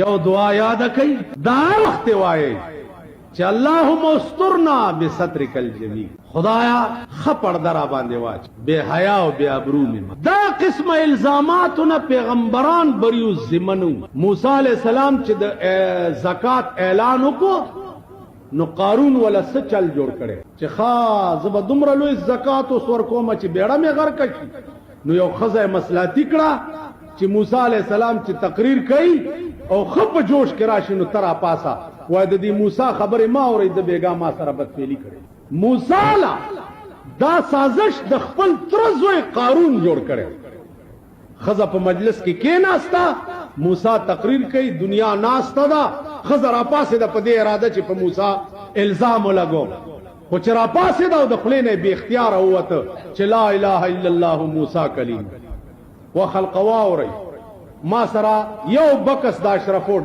یو دعا یاد کئی دا وقت وائے چې اللهم استرنا بسترک الجمیل، خدایا خپړ درا باندې واچ بے حیا او بے ابرو مې. دا قسم الزاماتونه پیغمبران بریو زمنو. موسی علیہ السلام چې د زکات اعلان وکړو نو قارون ولا سچل جوړ کړي چې خا زب دومره لوی زکات او سور کومه چې بیړه مې غر کړي. نو یو خزه مصلاتی کړه چې موسی علیہ السلام چې تقریر کوي او خپ جوش کې راشي نو ترا پاسا وای د دې موسی خبره ما اورې د بیګا ما سره بدفعلی کړي. موسی لا دا سازش د خپل ترزوی قارون جوړ کړي. خزه په مجلس کې کېناستا، موسی تقریر کوي، دنیا ناستا دا، خزه را پاسه د پدې اراده چې په موسی الزام لګو، خو چې را پاسه دا د خپل نه به اختیار اوته چې لا اله الا الله موسی کلیم وخلق واوري. ما سره یو بکس د اشرفو